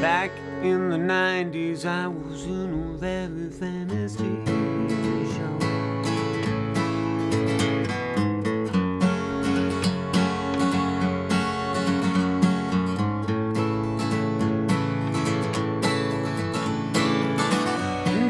Back in the 90s, I was in a very famous TV show.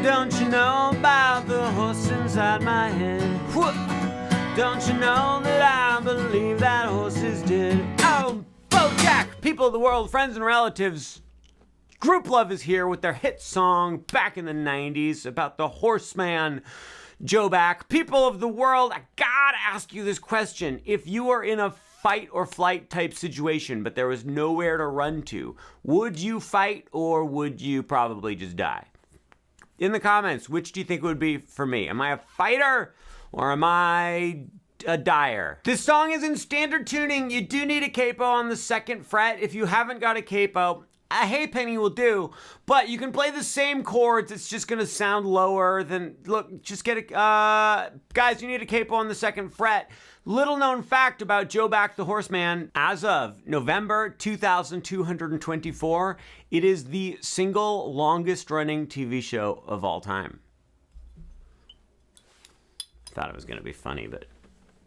Don't you know about the horse inside my head? Whoop. Don't you know that I believe that horse is dead? Oh, BoJack! People of the world, friends and relatives, Grouplove is here with their hit song back in the 90s about the Horseman, BoJack. People of the world, I gotta ask you this question. If you were in a fight or flight type situation, but there was nowhere to run to, would you fight or would you probably just die? In the comments, which do you think it would be for me? Am I a fighter or am I a dyer? This song is in standard tuning. You do need a capo on the 2nd fret. If you haven't got a capo, a halfpenny will do, but you can play the same chords. It's just gonna sound lower than, look, just get a, guys, you need a capo on the 2nd fret. Little known fact about BoJack the Horseman, as of November 2224, it is the single longest running TV show of all time. Thought it was gonna be funny, but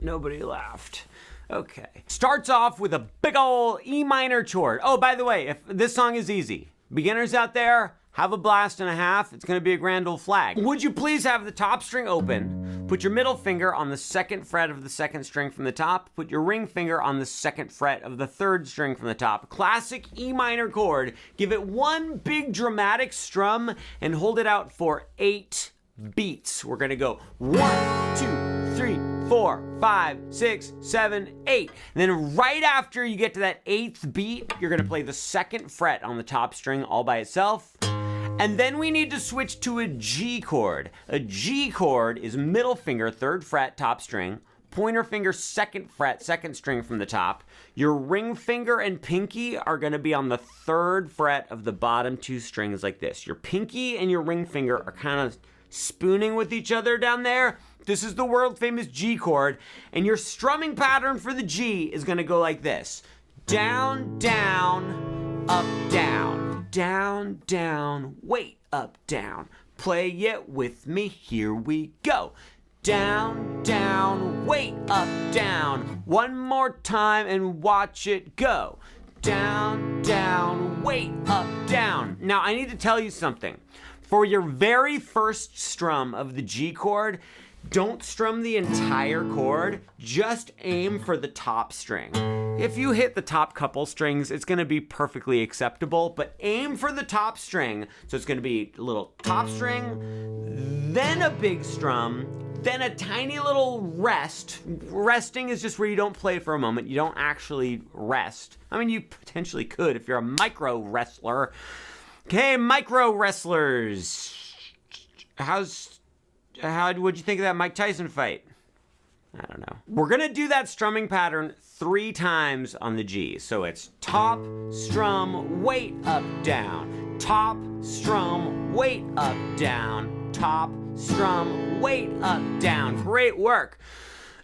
nobody laughed. Okay. Starts off with a big ol' E minor chord. Oh, by the way, if this song is easy. Beginners out there, have a blast and a half. It's gonna be a grand old flag. Would you please have the top string open? Put your middle finger on the 2nd fret of the 2nd string from the top. Put your ring finger on the 2nd fret of the 3rd string from the top. Classic E minor chord. Give it one big dramatic strum and hold it out for 8 beats. We're gonna go 1, 2, 3, 4, 5, 6, 7, 8. And then right after you get to that 8th beat, you're gonna play the 2nd fret on the top string all by itself. And then we need to switch to a G chord. A G chord is middle finger, 3rd fret, top string. Pointer finger, 2nd fret, 2nd string from the top. Your ring finger and pinky are gonna be on the 3rd fret of the bottom 2 strings like this. Your pinky and your ring finger are kind of spooning with each other down there. This is the world famous G chord. And your strumming pattern for the G is gonna go like this. Down, down, up, down. Down, down, wait, up, down. Play it with me, here we go. Down, down, wait, up, down. One more time and watch it go. Down, down, wait, up, down. Now I need to tell you something. For your very first strum of the G chord, don't strum the entire chord, just aim for the top string. If you hit the top couple strings, it's gonna be perfectly acceptable, but aim for the top string. So it's gonna be a little top string, then a big strum, then a tiny little rest. Resting is just where you don't play for a moment. You don't actually rest. I mean, you potentially could if you're a micro wrestler. Okay, micro wrestlers. What'd you think of that Mike Tyson fight? I don't know. We're gonna do that strumming pattern 3 times on the G. So it's top, strum, wait, up, down. Top, strum, wait, up, down. Top, strum, wait, up, down. Great work.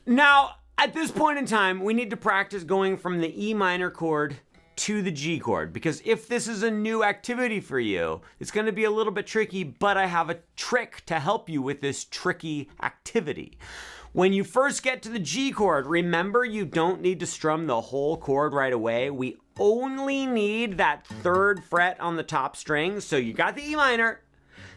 Now, at this point in time, we need to practice going from the E minor chord to the G chord, because if this is a new activity for you, it's going to be a little bit tricky, but I have a trick to help you with this tricky activity. When you first get to the G chord, remember you don't need to strum the whole chord right away. We only need that 3rd fret on the top string. So you got the E minor,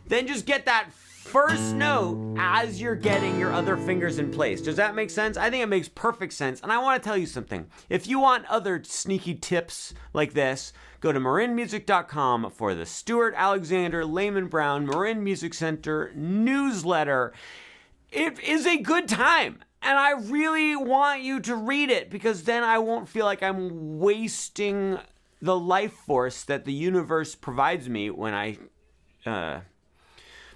then just get that first note as you're getting your other fingers in place. Does that make sense? I think it makes perfect sense. And I want to tell you something. If you want other sneaky tips like this, go to marinmusic.com for the Stuart, Alexander, Lehman-brown Marin Music Center newsletter. It is a good time. And I really want you to read it, because then I won't feel like I'm wasting the life force that the universe provides me when I...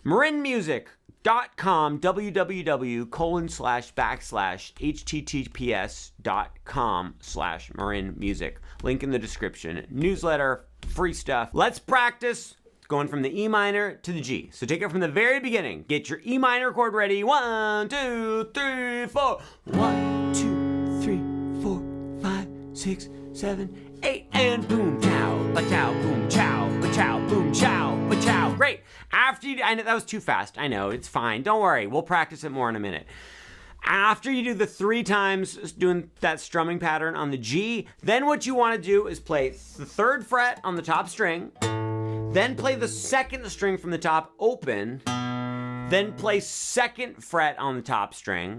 marinmusic.com, www://https.com/marinmusic. Link in the description. Newsletter, free stuff. Let's practice going from the E minor to the G. So take it from the very beginning. Get your E minor chord ready. 1, 2, 3, 4. 1, 2, 3, 4, 5, 6, 7, 8. And boom, chow, ba chow, boom, chow, ba chow. boom, chow, ba-chow. Great. After you, I know that was too fast. I know, it's fine. Don't worry. We'll practice it more in a minute. After you do the 3 times doing that strumming pattern on the G, then what you want to do is play the 3rd fret on the top string, then play the 2nd string from the top open, then play 2nd fret on the top string,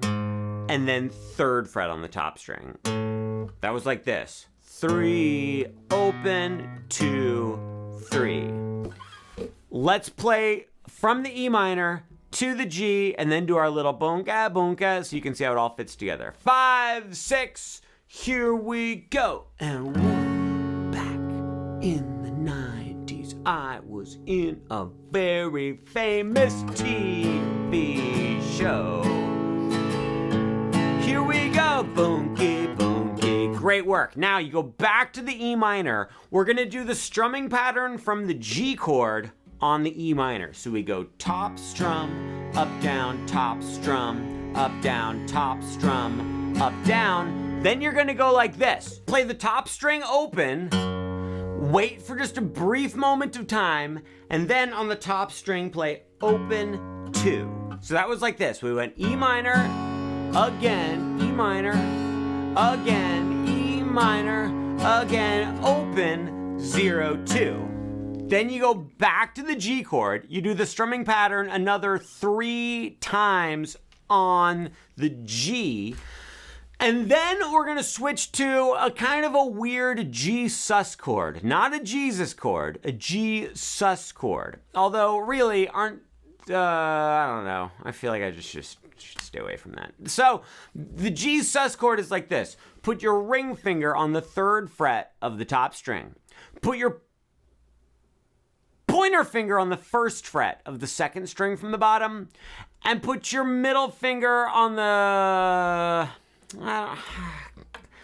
and then 3rd fret on the top string. That was like this. 3, open, 2, 3. Let's play from the E minor to the G, and then do our little bunka bunka so you can see how it all fits together. 5, 6, here we go. And 1, back in the 90s, I was in a very famous TV show. Here we go, bunky bunky. Great work. Now you go back to the E minor. We're gonna do the strumming pattern from the G chord on the E minor. So we go top strum, up down, top strum, up down, top strum, up down. Then you're gonna go like this. Play the top string open, wait for just a brief moment of time, and then on the top string play open 2. So that was like this. We went E minor, again, E minor, again, E minor, again, open, 0, 2. Then you go back to the G chord, you do the strumming pattern another 3 times on the G, and then we're gonna switch to a kind of a weird G sus chord. Not a Jesus chord, a G sus chord. Although really I don't know, I feel like I just should stay away from that. So the G sus chord is like this. Put your ring finger on the 3rd fret of the top string. Put your pointer finger on the 1st fret of the 2nd string from the bottom, and put your middle finger on the...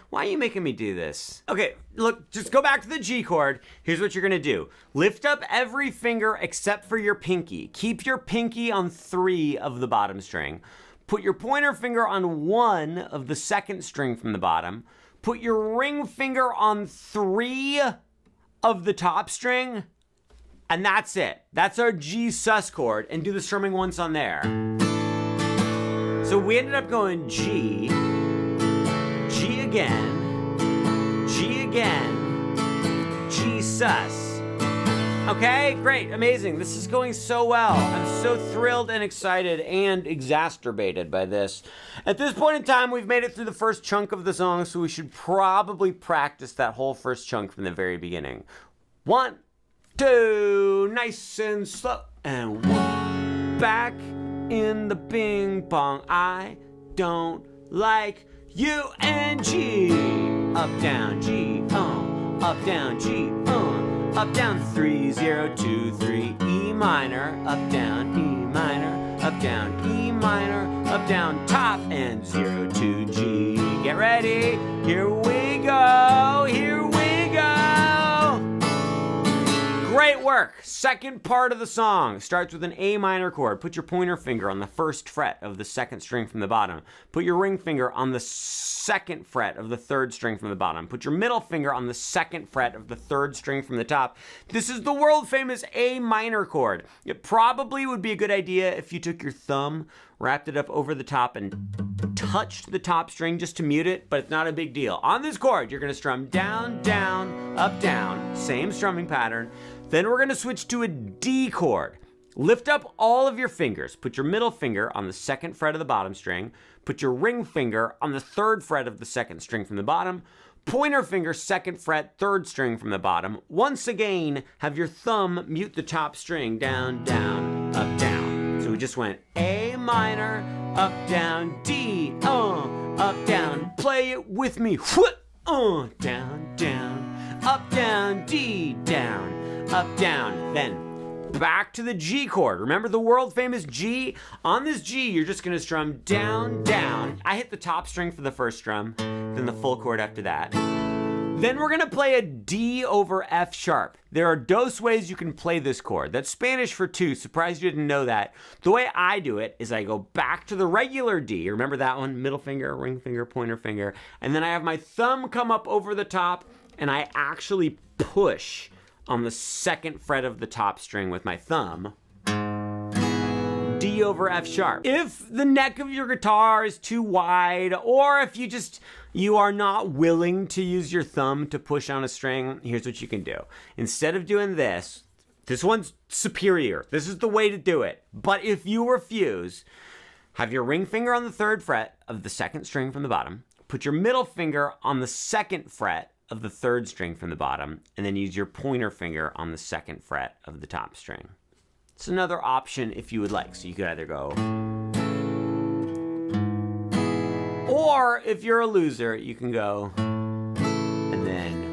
why are you making me do this? Okay, look, just go back to the G chord. Here's what you're gonna do. Lift up every finger except for your pinky. Keep your pinky on 3 of the bottom string. Put your pointer finger on 1 of the 2nd string from the bottom. Put your ring finger on 3 of the top string. And that's it. That's our G sus chord, and do the strumming once on there. So we ended up going G, G again, G sus. Okay, great, amazing. This is going so well. I'm so thrilled and excited and exacerbated by this. At this point in time, we've made it through the first chunk of the song, so we should probably practice that whole first chunk from the very beginning. 1, 2, nice and slow, and 1, back in the bing bong. I don't like you and G. Up down G, up down G, up down 3, 0, 2, 3, E minor, up down E minor, up down E minor, up down top, and 0, 2, G. Get ready, here we go, here we go. Great work. Second part of the song starts with an A minor chord. Put your pointer finger on the 1st fret of the 2nd string from the bottom. Put your ring finger on the 2nd fret of the 3rd string from the bottom. Put your middle finger on the 2nd fret of the 3rd string from the top. This is the world famous A minor chord. It probably would be a good idea if you took your thumb, wrapped it up over the top, and touched the top string just to mute it, but it's not a big deal. On this chord, you're gonna strum down, down, up, down, same strumming pattern. Then we're gonna switch to a D chord. Lift up all of your fingers. Put your middle finger on the 2nd fret of the bottom string. Put your ring finger on the 3rd fret of the 2nd string from the bottom. Pointer finger 2nd fret, 3rd string from the bottom. Once again, have your thumb mute the top string. Down, down, up, down. So we just went A minor, up, down, D, up, down. Play it with me. Down, down, up, down, D, down. Up, down, then back to the G chord. Remember the world famous G? On this G, you're just gonna strum down, down. I hit the top string for the first strum, then the full chord after that. Then we're gonna play a D over F sharp. There are dos ways you can play this chord. That's Spanish for 2, surprised you didn't know that. The way I do it is I go back to the regular D. Remember that one? Middle finger, ring finger, pointer finger. And then I have my thumb come up over the top, and I actually push on the 2nd fret of the top string with my thumb, D over F sharp. If the neck of your guitar is too wide, or if you are not willing to use your thumb to push on a string, here's what you can do. Instead of doing this one's superior. This is the way to do it. But if you refuse, have your ring finger on the 3rd fret of the 2nd string from the bottom, put your middle finger on the 2nd fret of the 3rd string from the bottom, and then use your pointer finger on the 2nd fret of the top string. It's another option if you would like. So you could either go, or if you're a loser, you can go, and then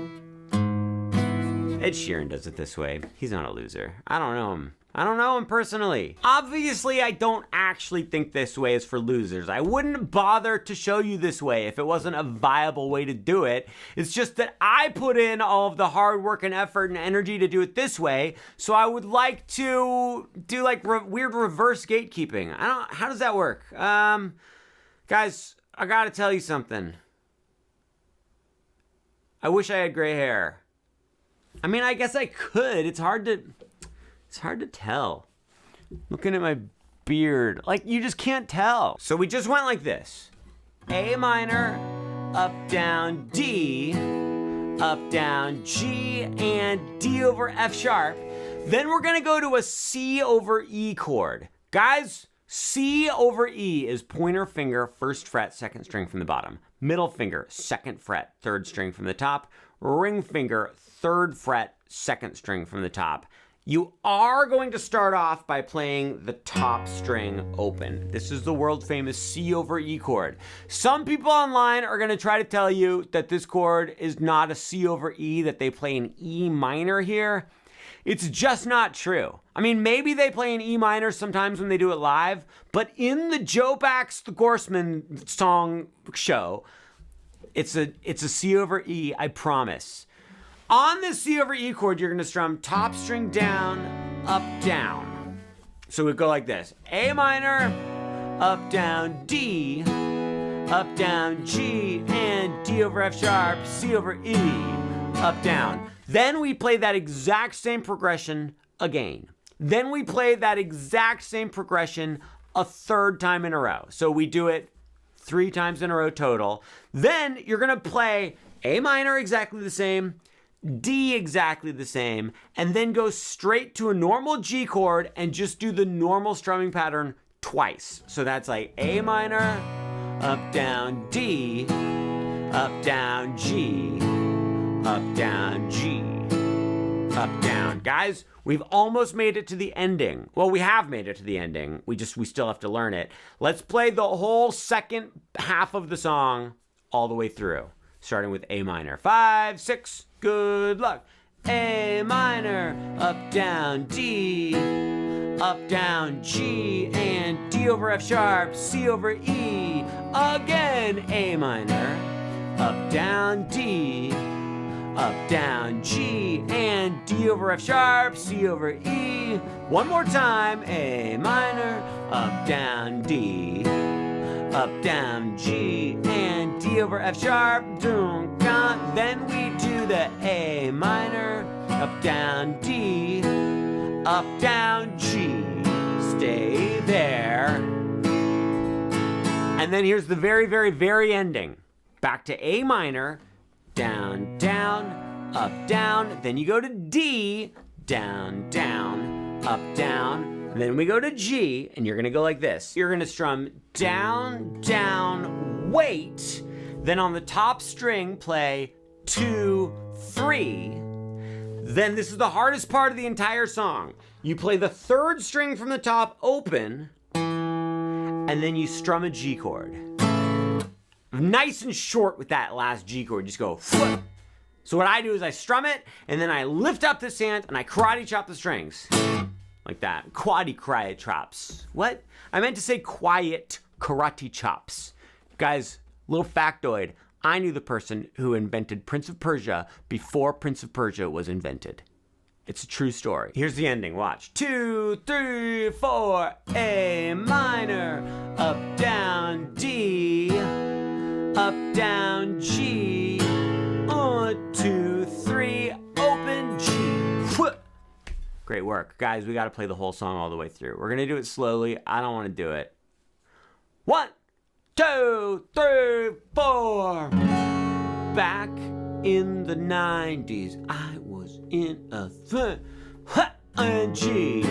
Ed Sheeran does it this way. He's not a loser. I don't know him. I don't know him personally. Obviously, I don't actually think this way is for losers. I wouldn't bother to show you this way if it wasn't a viable way to do it. It's just that I put in all of the hard work and effort and energy to do it this way, so I would like to do like weird reverse gatekeeping. How does that work? Guys, I gotta tell you something. I wish I had gray hair. I mean, I guess I could. It's hard to tell. Looking at my beard, like you just can't tell. So we just went like this. A minor, up, down, D, up, down, G, and D over F sharp. Then we're gonna go to a C over E chord. Guys, C over E is pointer finger, 1st fret, 2nd string from the bottom. Middle finger, 2nd fret, 3rd string from the top. Ring finger, 3rd fret, 2nd string from the top. You are going to start off by playing the top string open. This is the world famous C over E chord. Some people online are going to try to tell you that this chord is not a C over E, that they play an E minor here. It's just not true. I mean, maybe they play an E minor sometimes when they do it live, but in the BoJack's The Horseman song show, it's a C over E, I promise. On this C over E chord, you're gonna strum top string down, up, down. So we go like this. A minor, up, down, D, up, down, G, and D over F sharp, C over E, up, down. Then we play that exact same progression again. Then we play that exact same progression a 3rd time in a row. So we do it 3 times in a row total. Then you're gonna play A minor exactly the same, D exactly the same, and then go straight to a normal G chord and just do the normal strumming pattern twice. So that's like A minor, up, down, D, up, down, G, up, down, G, up, down. Guys, we've almost made it to the ending. Well, we have made it to the ending. We still have to learn it. Let's play the whole 2nd half of the song all the way through, starting with A minor. 5, 6, good luck. A minor, up, down, D, up, down, G, and D over F sharp, C over E. Again, A minor, up, down, D, up, down, G, and D over F sharp, C over E. One more time. A minor, up, down, D, up, down, G, and D over F sharp. Then we do the A minor, up, down, D, up, down, G. Stay there. And then here's the very, very, very ending. Back to A minor, down, down, up, down. Then you go to D, down, down, up, down. Then we go to G, and you're gonna go like this. You're gonna strum down, down, wait. Then on the top string, play 2, 3. Then this is the hardest part of the entire song. You play the 3rd string from the top open, and then you strum a G chord. Nice and short with that last G chord. Just go flip. So what I do is I strum it, and then I lift up this hand, and I karate chop the strings. Like that. Karate chops. What? I meant to say quiet karate chops. Guys, little factoid. I knew the person who invented Prince of Persia before Prince of Persia was invented. It's a true story. Here's the ending. Watch. 2, 3, 4. A minor. Up, down, D. Up, down, G. 1, 2, 3. Open G. Great work. Guys, we got to play the whole song all the way through. We're going to do it slowly. I don't want to do it. 1, 2, 3, 4. Back in the 90s, I was in a G.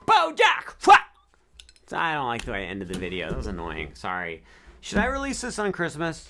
BoJack! I don't like the way I ended the video. That was annoying. Sorry. Should I release this on Christmas?